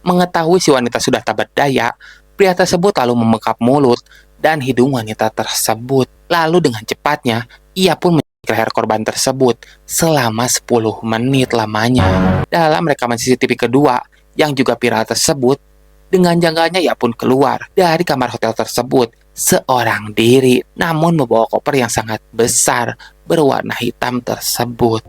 Mengetahui si wanita sudah tak berdaya, pria tersebut lalu membekap mulut dan hidung wanita tersebut. Lalu dengan cepatnya, ia pun mencekik leher korban tersebut selama 10 menit lamanya. Dalam rekaman CCTV kedua, yang juga viral tersebut, dengan jangganya ia pun keluar dari kamar hotel tersebut seorang diri, namun membawa koper yang sangat besar berwarna hitam tersebut.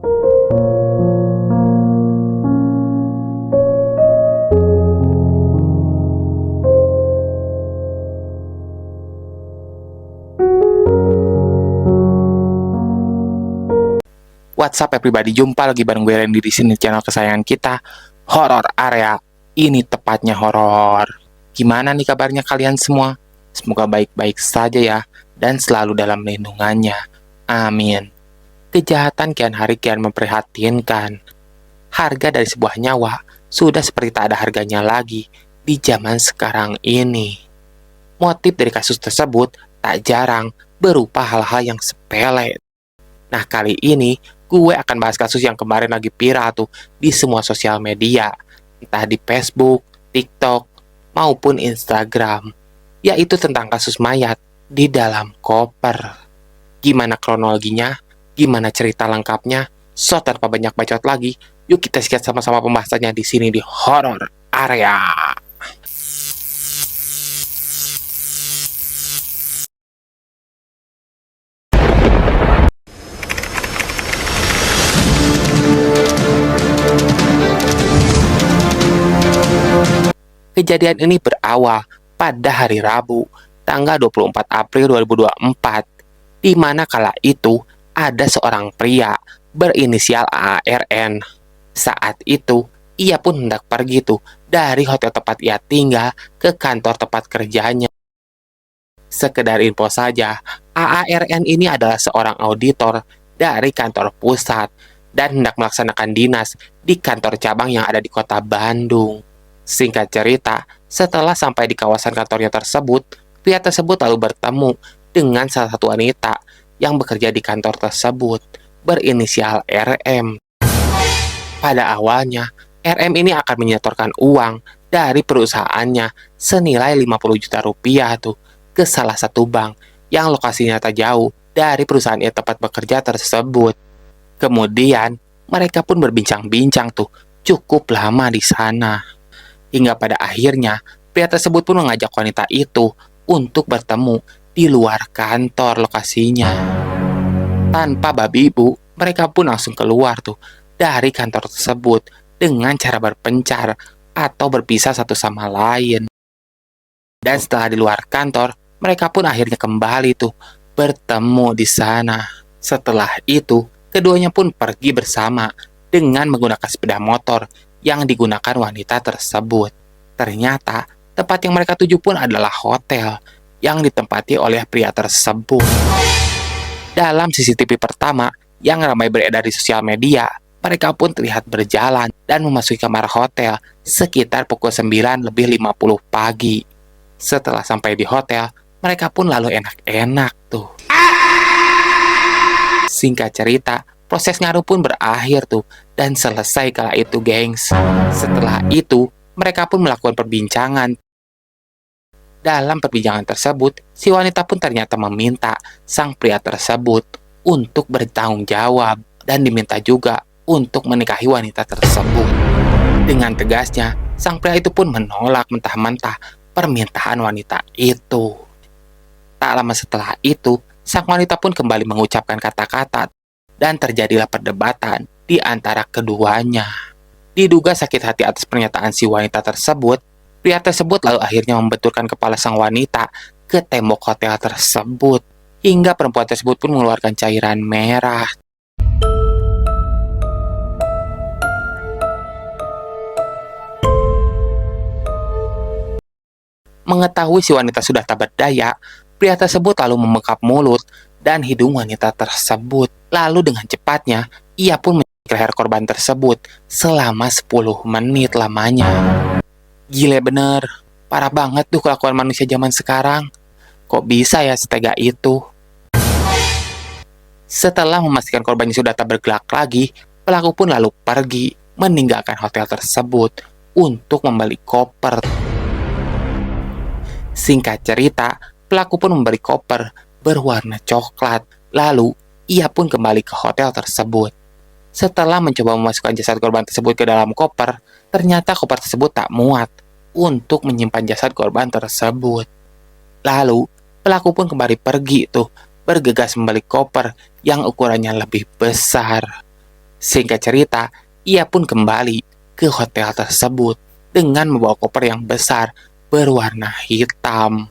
What's up everybody, jumpa lagi bareng gue Randy di sini, channel kesayangan kita, Horor Area. Ini tepatnya horor. Gimana nih kabarnya kalian semua? Semoga baik-baik saja ya, dan selalu dalam lindungannya. Amin. Kejahatan kian hari kian memprihatinkan. Harga dari sebuah nyawa sudah seperti tak ada harganya lagi di zaman sekarang ini. Motif dari kasus tersebut tak jarang berupa hal-hal yang sepele. Nah, kali ini gue akan bahas kasus yang kemarin lagi viral tuh di semua sosial media, entah di Facebook, TikTok, maupun Instagram, yaitu tentang kasus mayat di dalam koper. Gimana kronologinya? Gimana cerita lengkapnya? So, tanpa banyak bacot lagi, yuk kita sikat sama-sama pembahasannya di sini di Horor Area. Kejadian ini berawal pada hari Rabu, tanggal 24 April 2024, di mana kala itu ada seorang pria berinisial AARN. Saat itu, ia pun hendak pergi tuh dari hotel tempat ia tinggal ke kantor tempat kerjanya. Sekedar info saja, AARN ini adalah seorang auditor dari kantor pusat dan hendak melaksanakan dinas di kantor cabang yang ada di kota Bandung. Singkat cerita, setelah sampai di kawasan kantornya tersebut, pria tersebut lalu bertemu dengan salah satu wanita yang bekerja di kantor tersebut, berinisial RM. Pada awalnya, RM ini akan menyetorkan uang dari perusahaannya senilai 50 juta rupiah tuh ke salah satu bank yang lokasinya tak jauh dari perusahaan ia tempat bekerja tersebut. Kemudian, mereka pun berbincang-bincang tuh cukup lama di sana. Hingga pada akhirnya, pria tersebut pun mengajak wanita itu untuk bertemu di luar kantor lokasinya. Tanpa babi ibu, mereka pun langsung keluar tuh dari kantor tersebut dengan cara berpencar atau berpisah satu sama lain. Dan setelah di luar kantor, mereka pun akhirnya kembali tuh bertemu di sana. Setelah itu, keduanya pun pergi bersama dengan menggunakan sepeda motor yang digunakan wanita tersebut. Ternyata, tempat yang mereka tuju pun adalah hotel yang ditempati oleh pria tersebut. Dalam CCTV pertama yang ramai beredar di sosial media, mereka pun terlihat berjalan dan memasuki kamar hotel sekitar pukul 9:50 pagi. Setelah sampai di hotel, mereka pun lalu enak-enak tuh. Singkat cerita, proses ngaruh pun berakhir tuh dan selesai kala itu, gengs. Setelah itu, mereka pun melakukan perbincangan. Dalam perbincangan tersebut, si wanita pun ternyata meminta sang pria tersebut untuk bertanggung jawab dan diminta juga untuk menikahi wanita tersebut. Dengan tegasnya, sang pria itu pun menolak mentah-mentah permintaan wanita itu. Tak lama setelah itu, sang wanita pun kembali mengucapkan kata-kata dan terjadilah perdebatan di antara keduanya. Diduga sakit hati atas pernyataan si wanita tersebut, pria tersebut lalu akhirnya membenturkan kepala sang wanita ke tembok hotel tersebut, hingga perempuan tersebut pun mengeluarkan cairan merah. Mengetahui si wanita sudah tak berdaya, pria tersebut lalu membekap mulut dan hidung wanita tersebut. Lalu dengan cepatnya, ia pun mencekik leher korban tersebut selama 10 menit lamanya. Gile bener, parah banget tuh kelakuan manusia zaman sekarang. Kok bisa ya setega itu? Setelah memastikan korbannya sudah tak bergerak lagi, pelaku pun lalu pergi meninggalkan hotel tersebut untuk membeli koper. Singkat cerita, pelaku pun membeli koper berwarna coklat. Lalu, ia pun kembali ke hotel tersebut. Setelah mencoba memasukkan jasad korban tersebut ke dalam koper, ternyata koper tersebut tak muat untuk menyimpan jasad korban tersebut. Lalu, pelaku pun kembali pergi bergegas membeli koper yang ukurannya lebih besar. Singkat cerita, ia pun kembali ke hotel tersebut dengan membawa koper yang besar berwarna hitam.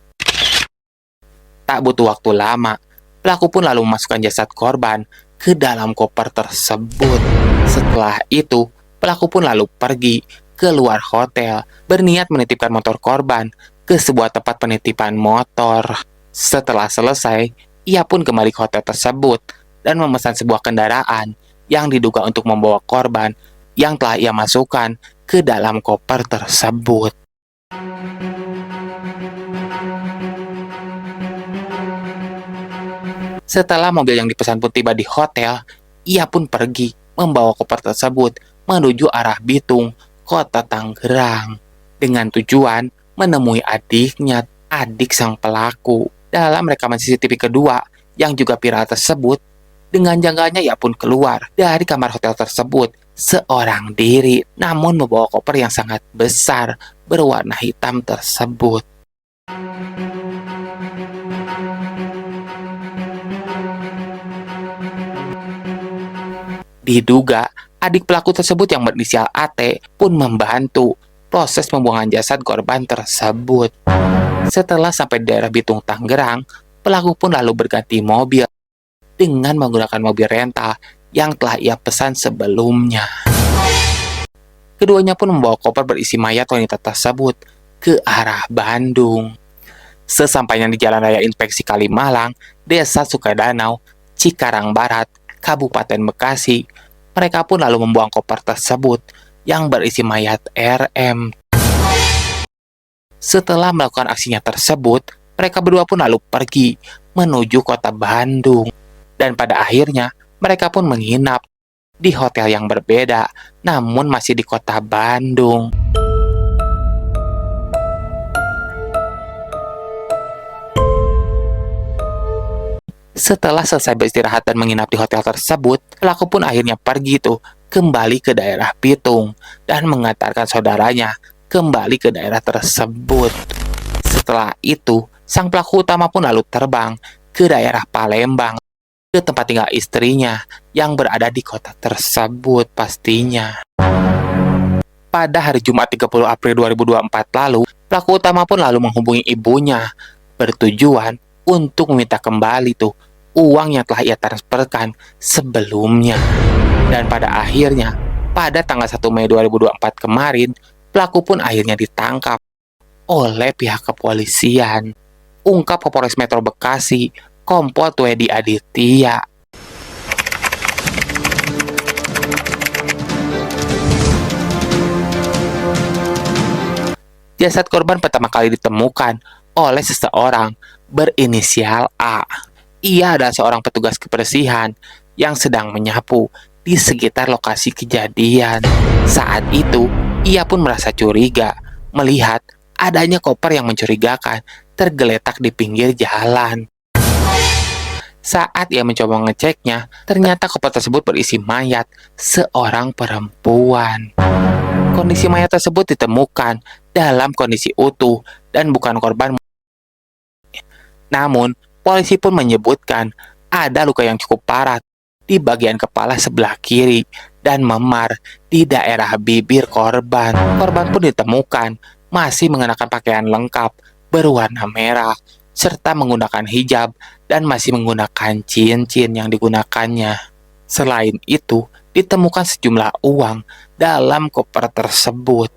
Tak butuh waktu lama, pelaku pun lalu memasukkan jasad korban ke dalam koper tersebut. Setelah itu, pelaku pun lalu pergi keluar hotel, berniat menitipkan motor korban ke sebuah tempat penitipan motor. Setelah selesai, ia pun kembali ke hotel tersebut dan memesan sebuah kendaraan yang diduga untuk membawa korban yang telah ia masukkan ke dalam koper tersebut. Setelah mobil yang dipesan pun tiba di hotel, ia pun pergi membawa koper tersebut menuju arah Bitung, kota Tangerang, dengan tujuan menemui adiknya, adik sang pelaku. Dalam rekaman CCTV kedua yang juga viral tersebut, dengan janggalnya ia pun keluar dari kamar hotel tersebut seorang diri, namun membawa koper yang sangat besar berwarna hitam tersebut. Diduga, adik pelaku tersebut yang berinisial AT pun membantu proses pembuangan jasad korban tersebut. Setelah sampai di daerah Bitung, Tangerang, pelaku pun lalu berganti mobil dengan menggunakan mobil rental yang telah ia pesan sebelumnya. Keduanya pun membawa koper berisi mayat wanita tersebut ke arah Bandung. Sesampainya di Jalan Raya Inspeksi Kalimalang, Desa Sukadanau, Cikarang Barat, Kabupaten Bekasi, mereka pun lalu membuang koper tersebut yang berisi mayat RM. Setelah melakukan aksinya tersebut, mereka berdua pun lalu pergi menuju kota Bandung. Dan pada akhirnya, mereka pun menginap di hotel yang berbeda, namun masih di kota Bandung. Setelah selesai beristirahat dan menginap di hotel tersebut, pelaku pun akhirnya pergi kembali ke daerah Bitung dan mengantarkan saudaranya kembali ke daerah tersebut. Setelah itu, sang pelaku utama pun lalu terbang ke daerah Palembang, ke tempat tinggal istrinya yang berada di kota tersebut pastinya. Pada hari Jumat 30 April 2024 lalu, pelaku utama pun lalu menghubungi ibunya bertujuan untuk meminta kembali uang yang telah ia transferkan sebelumnya. Dan pada akhirnya, pada tanggal 1 Mei 2024 kemarin, pelaku pun akhirnya ditangkap oleh pihak kepolisian. Ungkap Kapolres Metro Bekasi, Kompol Tuedi Aditya. Jasad korban pertama kali ditemukan oleh seseorang berinisial A. Ia adalah seorang petugas kebersihan yang sedang menyapu di sekitar lokasi kejadian. Saat itu, ia pun merasa curiga melihat adanya koper yang mencurigakan tergeletak di pinggir jalan. Saat ia mencoba mengeceknya, ternyata koper tersebut berisi mayat seorang perempuan. Kondisi mayat tersebut ditemukan dalam kondisi utuh dan bukan korban. Namun, polisi pun menyebutkan ada luka yang cukup parah di bagian kepala sebelah kiri dan memar di daerah bibir korban. Korban pun ditemukan masih mengenakan pakaian lengkap berwarna merah serta menggunakan hijab dan masih menggunakan cincin yang digunakannya. Selain itu, ditemukan sejumlah uang dalam koper tersebut.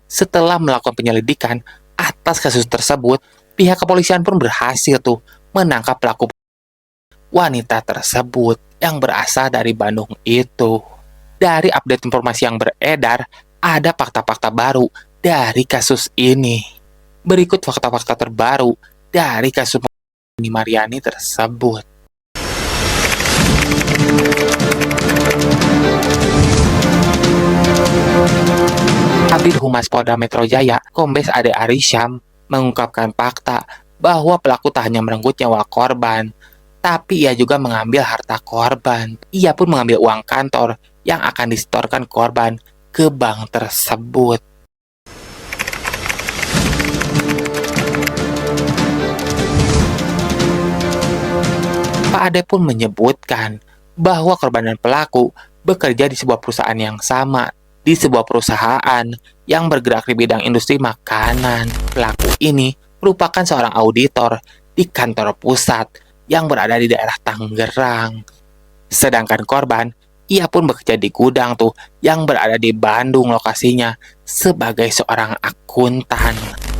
Setelah melakukan penyelidikan atas kasus tersebut, pihak kepolisian pun berhasil menangkap pelaku wanita tersebut yang berasal dari Bandung itu. Dari update informasi yang beredar, ada fakta-fakta baru dari kasus ini. Berikut fakta-fakta terbaru dari kasus Mariani tersebut. Humas Polda Metro Jaya, Kombes Ade Arisyam, mengungkapkan fakta bahwa pelaku tak hanya merenggut nyawa korban, tapi ia juga mengambil harta korban. Ia pun mengambil uang kantor yang akan disetorkan korban ke bank tersebut. Pak Ade pun menyebutkan bahwa korban dan pelaku bekerja di sebuah perusahaan yang sama, di sebuah perusahaan yang bergerak di bidang industri makanan. Pelaku ini merupakan seorang auditor di kantor pusat yang berada di daerah Tangerang. Sedangkan korban, ia pun bekerja di gudang tuh yang berada di Bandung lokasinya sebagai seorang akuntan.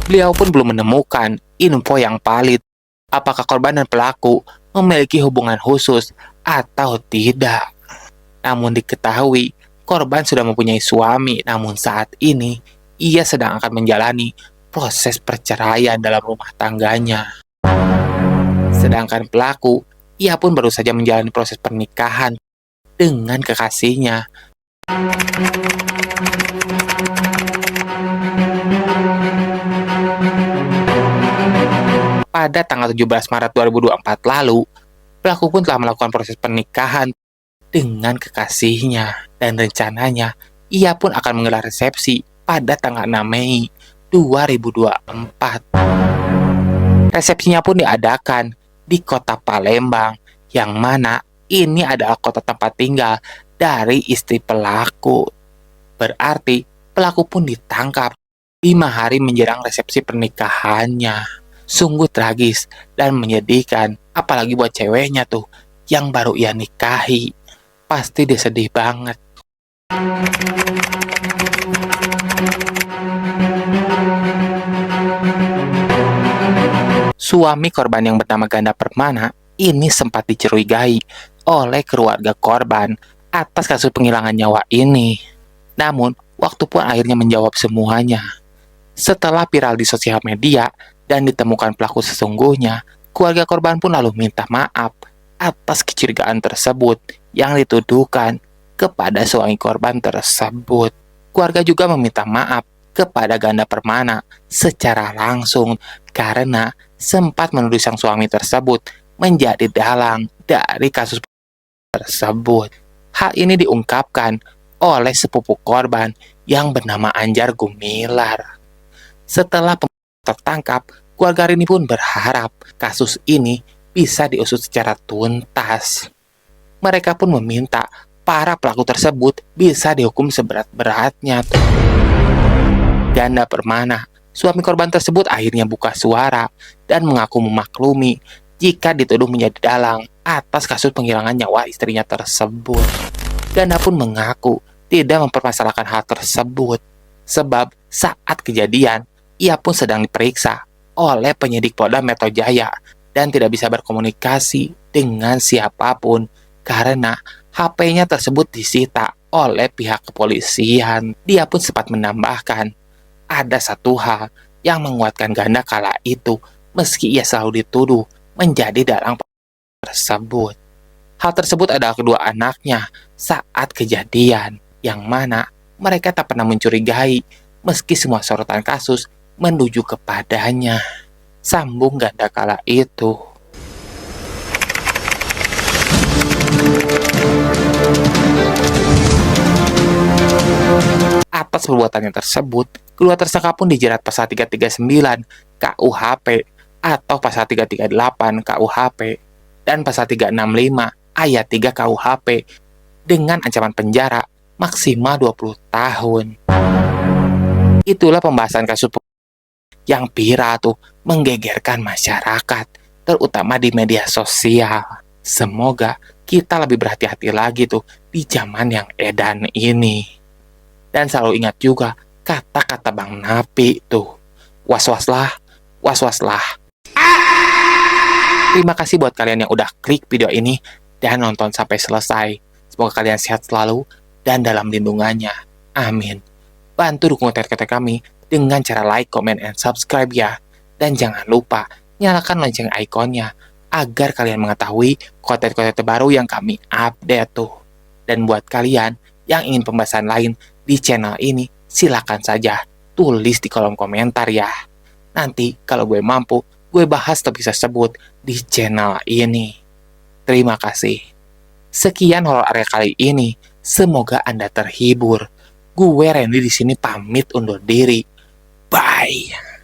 Beliau pun belum menemukan info yang valid apakah korban dan pelaku memiliki hubungan khusus atau tidak. Namun diketahui, korban sudah mempunyai suami, namun saat ini ia sedang akan menjalani proses perceraian dalam rumah tangganya. Sedangkan pelaku, ia pun baru saja menjalani proses pernikahan dengan kekasihnya. Pada tanggal 17 Maret 2024 lalu, pelaku pun telah melakukan proses pernikahan dengan kekasihnya, dan rencananya ia pun akan menggelar resepsi pada tanggal 6 Mei 2024. Resepsinya pun diadakan di kota Palembang, yang mana ini adalah kota tempat tinggal dari istri pelaku. Berarti pelaku pun ditangkap 5 hari menjelang resepsi pernikahannya. Sungguh tragis dan menyedihkan, apalagi buat ceweknya tuh yang baru ia nikahi. Pasti dia sedih banget. Suami korban yang bernama Ganda Permana ini sempat dicurigai oleh keluarga korban atas kasus penghilangan nyawa ini. Namun, waktu pun akhirnya menjawab semuanya. Setelah viral di sosial media dan ditemukan pelaku sesungguhnya, keluarga korban pun lalu minta maaf atas kecurigaan tersebut yang dituduhkan kepada suami korban tersebut. Keluarga juga meminta maaf kepada Ganda Permana secara langsung karena sempat menuduh sang suami tersebut menjadi dalang dari kasus tersebut. Hal ini diungkapkan oleh sepupu korban yang bernama Anjar Gumilar. Setelah tertangkap, keluarga Rini pun berharap kasus ini bisa diusut secara tuntas. Mereka pun meminta para pelaku tersebut bisa dihukum seberat-beratnya. Ganda Permana, suami korban tersebut akhirnya buka suara dan mengaku memaklumi jika dituduh menjadi dalang atas kasus penghilangan nyawa istrinya tersebut. Ganda pun mengaku tidak mempermasalahkan hal tersebut, sebab saat kejadian, ia pun sedang diperiksa oleh penyidik Polda Metro Jaya dan tidak bisa berkomunikasi dengan siapapun karena HP-nya tersebut disita oleh pihak kepolisian. Dia pun sempat menambahkan, ada satu hal yang menguatkan Ganda kala itu meski ia selalu dituduh menjadi dalang tersebut. Hal tersebut adalah kedua anaknya saat kejadian, yang mana mereka tak pernah mencurigai meski semua sorotan kasus menuju kepadanya. Sambung Ganda kala itu. Atas perbuatannya tersebut, kedua tersangka pun dijerat pasal 339 KUHP atau pasal 338 KUHP dan pasal 365 ayat 3 KUHP dengan ancaman penjara maksimal 20 tahun. Itulah pembahasan kasus yang viral tuh menggegerkan masyarakat, terutama di media sosial. Semoga kita lebih berhati-hati lagi tuh di zaman yang edan ini. Dan selalu ingat juga kata-kata Bang Napi tuh, was-waslah, was-waslah. Terima kasih buat kalian yang udah klik video ini dan nonton sampai selesai. Semoga kalian sehat selalu dan dalam lindungannya. Amin. Bantu dukung konten-konten kami dengan cara like, comment, and subscribe ya. Dan jangan lupa nyalakan lonceng ikonnya agar kalian mengetahui konten-konten terbaru yang kami update tuh. Dan buat kalian yang ingin pembahasan lain di channel ini, silakan saja tulis di kolom komentar ya. Nanti kalau gue mampu, gue bahas topik tersebut di channel ini. Terima kasih. Sekian horor area kali ini. Semoga Anda terhibur. Gue Randy di sini pamit undur diri. Bye.